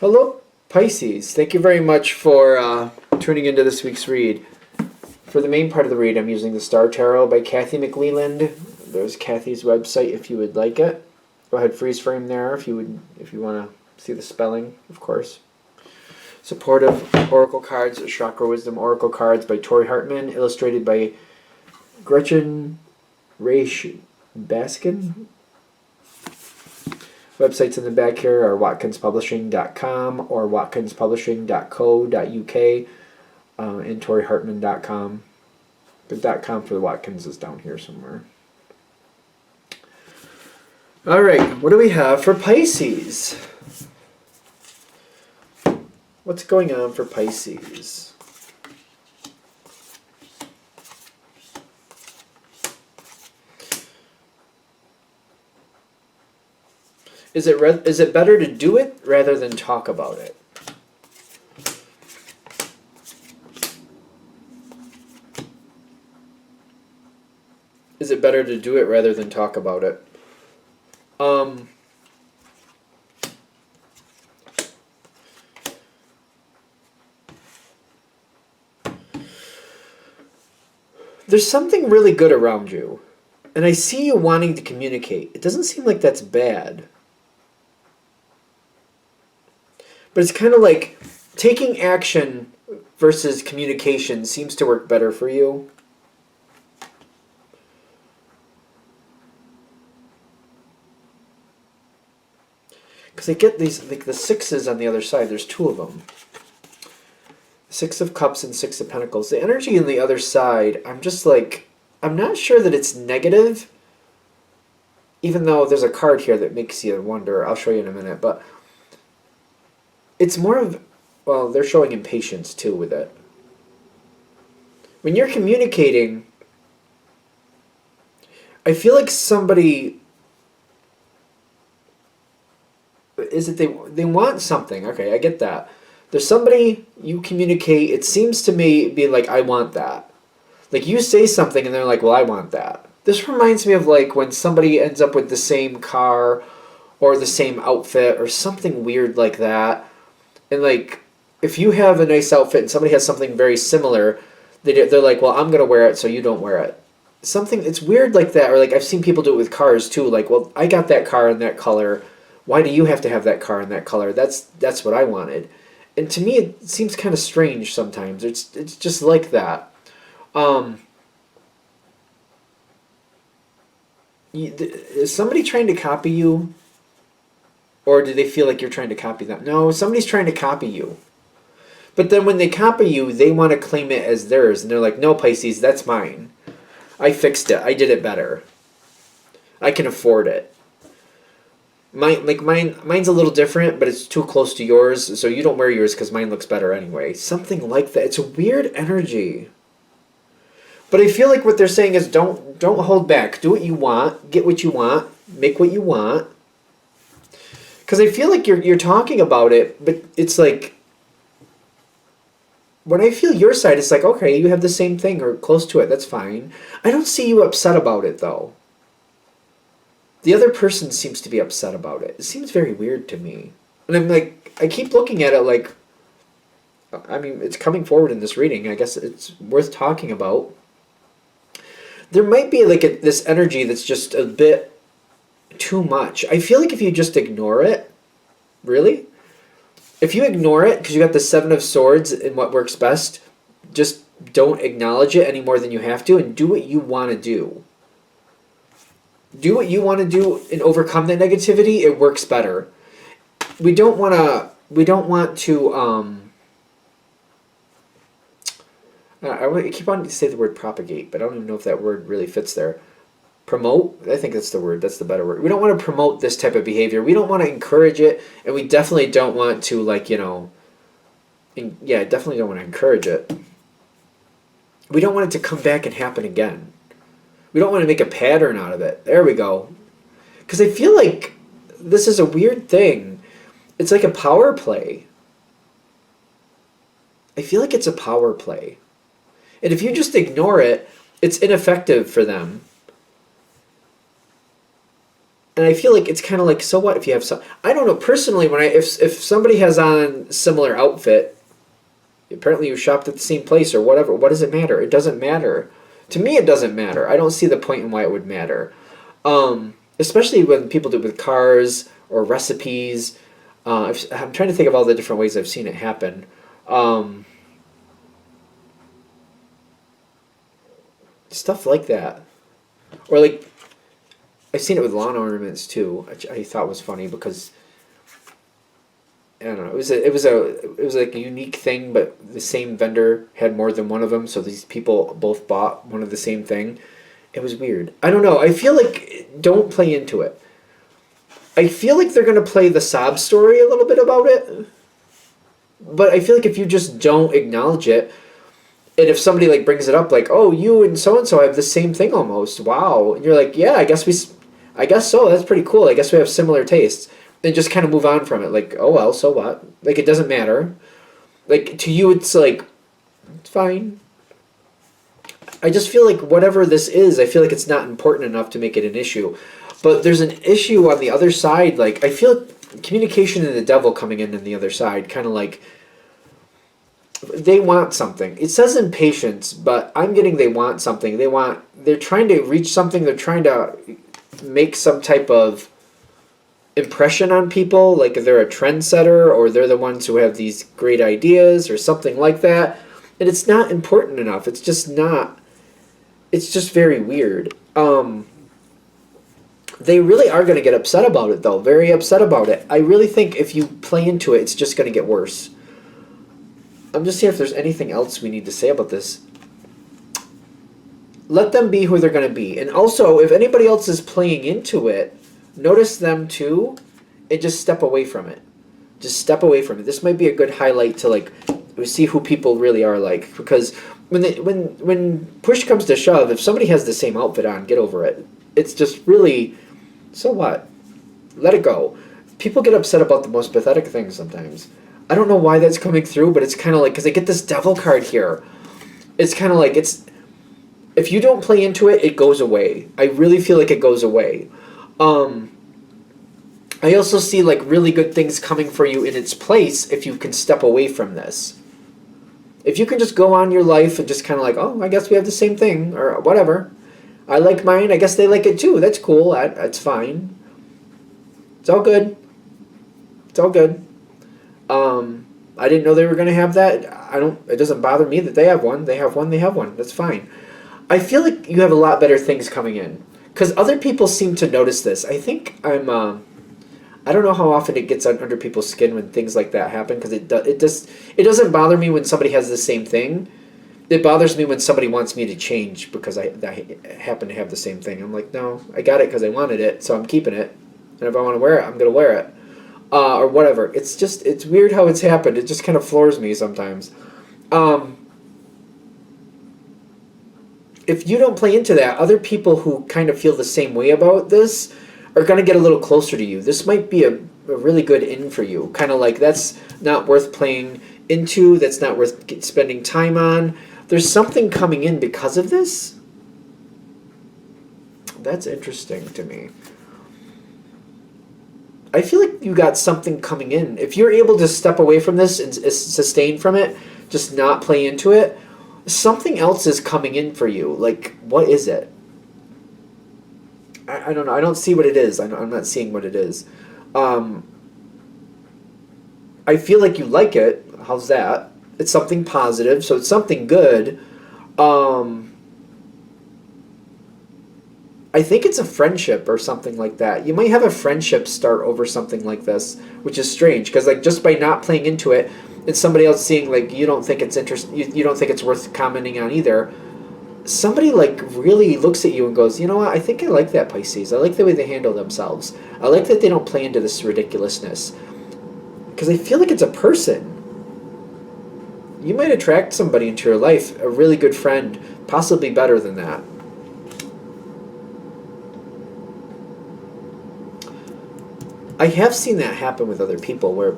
Hello, Pisces. Thank you very much for tuning into this week's read. For the main part of the read, I'm using the Star Tarot by Kathy McLeland. There's Kathy's website if you would like it. Go ahead, freeze frame there if you want to see the spelling, of course. Supportive Oracle cards, Chakra Wisdom Oracle cards by Tori Hartman, illustrated by Gretchen Raish Baskin. Websites in the back here are watkinspublishing.com or watkinspublishing.co.uk and torihartman.com. The .com for the Watkins is down here somewhere. All right, what do we have for Pisces? What's going on for Pisces? Is it better to do it rather than talk about it? Is it better to do it rather than talk about it? There's something really good around you, and I see you wanting to communicate. It doesn't seem like that's bad. But it's kind of like taking action versus communication seems to work better for you. Because I get these, like the sixes on the other side, there's two of them. Six of Cups and Six of Pentacles. The energy on the other side, I'm just like, I'm not sure that it's negative, even though there's a card here that makes you wonder. I'll show you in a minute, but it's more of, well, they're showing impatience too with it. When you're communicating, I feel like somebody, is it they want something. Okay, I get that. There's somebody you communicate, it seems to me be like, I want that. Like you say something and they're like, well, I want that. This reminds me of like when somebody ends up with the same car or the same outfit or something weird like that. And like, if you have a nice outfit and somebody has something very similar, they're like, well, I'm going to wear it so you don't wear it. Something, it's weird like that. Or like I've seen people do it with cars too. Like, well, I got that car in that color. Why do you have to have that car in that color? That's what I wanted. And to me, it seems kind of strange sometimes. It's just like that. Is somebody trying to copy you? Or do they feel like you're trying to copy them? No, somebody's trying to copy you. But then when they copy you, they want to claim it as theirs. And they're like, no, Pisces, that's mine. I fixed it. I did it better. I can afford it. Mine's a little different, but it's too close to yours, so you don't wear yours because mine looks better anyway. Something like that. It's a weird energy. But I feel like what they're saying is don't hold back. Do what you want. Get what you want. Make what you want. Because I feel like you're talking about it, but it's like, when I feel your side, it's like, okay, you have the same thing or close to it. That's fine. I don't see you upset about it, though. The other person seems to be upset about it. It seems very weird to me. And I'm like, I keep looking at it like, I mean, it's coming forward in this reading. I guess it's worth talking about. There might be like this energy that's just a bit too much. I feel like if you just ignore it, really, if you ignore it because you got the Seven of Swords and what works best, just don't acknowledge it any more than you have to and do what you want to do. Do what you want to do and overcome that negativity. It works better. We don't want to I keep wanting to say the word propagate, but I don't even know if that word really fits there. Promote? I think that's the word. That's the better word. We don't want to promote this type of behavior. We don't want to encourage it, and we definitely don't want to, like, yeah, definitely don't want to encourage it. We don't want it to come back and happen again. We don't want to make a pattern out of it. There we go. Because I feel like this is a weird thing. It's like a power play. I feel like it's a power play. And if you just ignore it, it's ineffective for them. And I feel like it's kind of like, so what if you have some? I don't know personally. When if somebody has on similar outfit, apparently you shopped at the same place or whatever. What does it matter? It doesn't matter. To me, it doesn't matter. I don't see the point in why it would matter. Especially when people do it with cars or recipes. I'm trying to think of all the different ways I've seen it happen. Stuff like that, or like I've seen it with lawn ornaments too, which I thought was funny because I don't know. It was like a unique thing, but the same vendor had more than one of them, so these people both bought one of the same thing. It was weird. I don't know. I feel like don't play into it. I feel like they're gonna play the sob story a little bit about it, but I feel like if you just don't acknowledge it, and if somebody like brings it up, like, oh, you and so have the same thing almost. Wow, and you're like, yeah, I guess so. That's pretty cool. I guess we have similar tastes. And just kind of move on from it. Like, oh well, so what? Like, it doesn't matter. Like, to you, it's like, it's fine. I just feel like whatever this is, I feel like it's not important enough to make it an issue. But there's an issue on the other side. Like, I feel communication and the devil coming in on the other side, kind of like they want something. It says impatience, but I'm getting they want something. They're trying to reach something. They're trying to make some type of impression on people, like if they're a trendsetter or they're the ones who have these great ideas or something like that. And it's not important enough. It's just not. It's just very weird. They really are going to get upset about it, though. Very upset about it. I really think if you play into it, it's just going to get worse. I'm just seeing if there's anything else we need to say about this. Let them be who they're going to be. And also, if anybody else is playing into it, notice them too, and just step away from it. Just step away from it. This might be a good highlight to like see who people really are like. Because when push comes to shove, if somebody has the same outfit on, get over it. It's just really, so what? Let it go. People get upset about the most pathetic things sometimes. I don't know why that's coming through, but it's kind of like, because I get this devil card here. It's kind of like, if you don't play into it, it goes away. I really feel like it goes away. I also see like really good things coming for you in its place if you can step away from this. If you can just go on your life and just kind of like, oh, I guess we have the same thing or whatever. I like mine. I guess they like it too. That's cool. That's fine. It's all good. It's all good. I didn't know they were going to have that. It doesn't bother me that they have one. They have one. They have one. That's fine. I feel like you have a lot better things coming in. Because other people seem to notice this. I think I don't know how often it gets under people's skin when things like that happen. Because it doesn't bother me when somebody has the same thing. It bothers me when somebody wants me to change because I happen to have the same thing. I'm like, no, I got it because I wanted it, so I'm keeping it. And if I want to wear it, I'm going to wear it. Or whatever. It's weird how it's happened. It just kind of floors me sometimes. If you don't play into that, other people who kind of feel the same way about this are going to get a little closer to you. This might be a really good in for you. Kind of like, that's not worth playing into. That's not worth spending time on. There's something coming in because of this. That's interesting to me. I feel like you got something coming in. If you're able to step away from this and sustain from it, just not play into it, something else is coming in for you. Like, what is it? I don't know. I don't see what it is. I'm not seeing what it is. I feel like you like it. How's that? It's something positive, so it's something good. I think it's a friendship or something like that. You might have a friendship start over something like this, which is strange because like just by not playing into it, and somebody else seeing like you don't think it's you don't think it's worth commenting on either. Somebody like really looks at you and goes, you know what? I think I like that Pisces. I like the way they handle themselves. I like that they don't play into this ridiculousness because I feel like it's a person. You might attract somebody into your life, a really good friend, possibly better than that. I have seen that happen with other people where,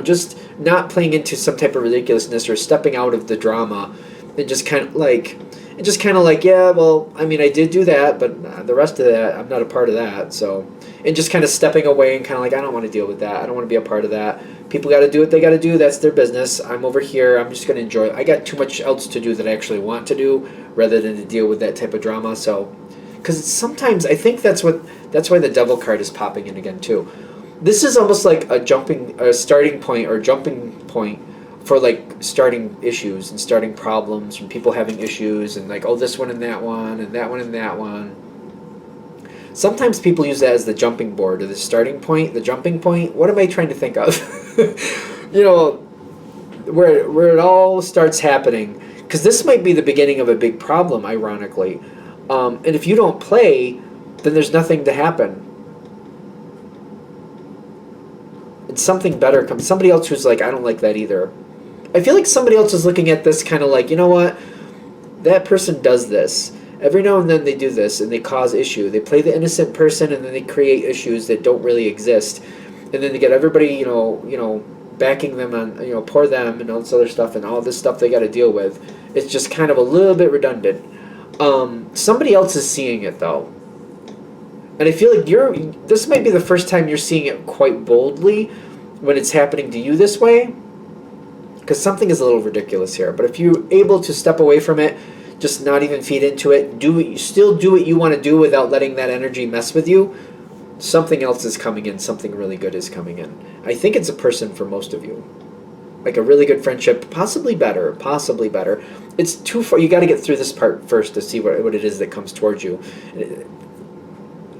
just not playing into some type of ridiculousness or stepping out of the drama and just kind of like, And just kind of like, yeah, well, I mean, I did do that, but the rest of that, I'm not a part of that. So, and just kind of stepping away and kind of like, I don't want to deal with that. I don't want to be a part of that. People got to do what they got to do. That's their business. I'm over here. I'm just going to enjoy it. I got too much else to do that I actually want to do rather than to deal with that type of drama. So, because sometimes I think that's why the devil card is popping in again too. This is almost like a starting point or jumping point for like starting issues and starting problems and people having issues and like, oh, this one and that one and that one and that one. Sometimes people use that as the jumping board or the starting point, the jumping point. What am I trying to think of? You know, where it all starts happening. Because this might be the beginning of a big problem, ironically. And if you don't play, then there's nothing to happen. And something better comes. Somebody else who's like, I don't like that either. I feel like somebody else is looking at this kind of like, you know what? That person does this. Every now and then they do this and they cause issue. They play the innocent person and then they create issues that don't really exist. And then they get everybody, backing them on, pour them and all this other stuff and all this stuff they got to deal with. It's just kind of a little bit redundant. Somebody else is seeing it though. And I feel like this might be the first time you're seeing it quite boldly when it's happening to you this way. Because something is a little ridiculous here. But if you're able to step away from it, just not even feed into it, do what you want to do without letting that energy mess with you, something else is coming in, something really good is coming in. I think it's a person for most of you. Like a really good friendship, possibly better. It's too far. You got to get through this part first to see what it is that comes towards you.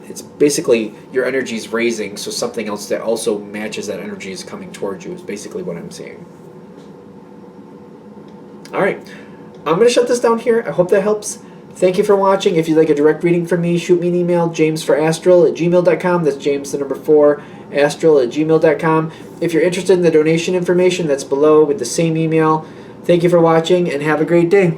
It's basically your energy is raising, so something else that also matches that energy is coming towards you is basically what I'm seeing. All right, I'm going to shut this down here. I hope that helps. Thank you for watching. If you'd like a direct reading from me, shoot me an email, jamesforastral@gmail.com. That's James, the number 4, astral@gmail.com. If you're interested in the donation information, that's below with the same email. Thank you for watching, and have a great day.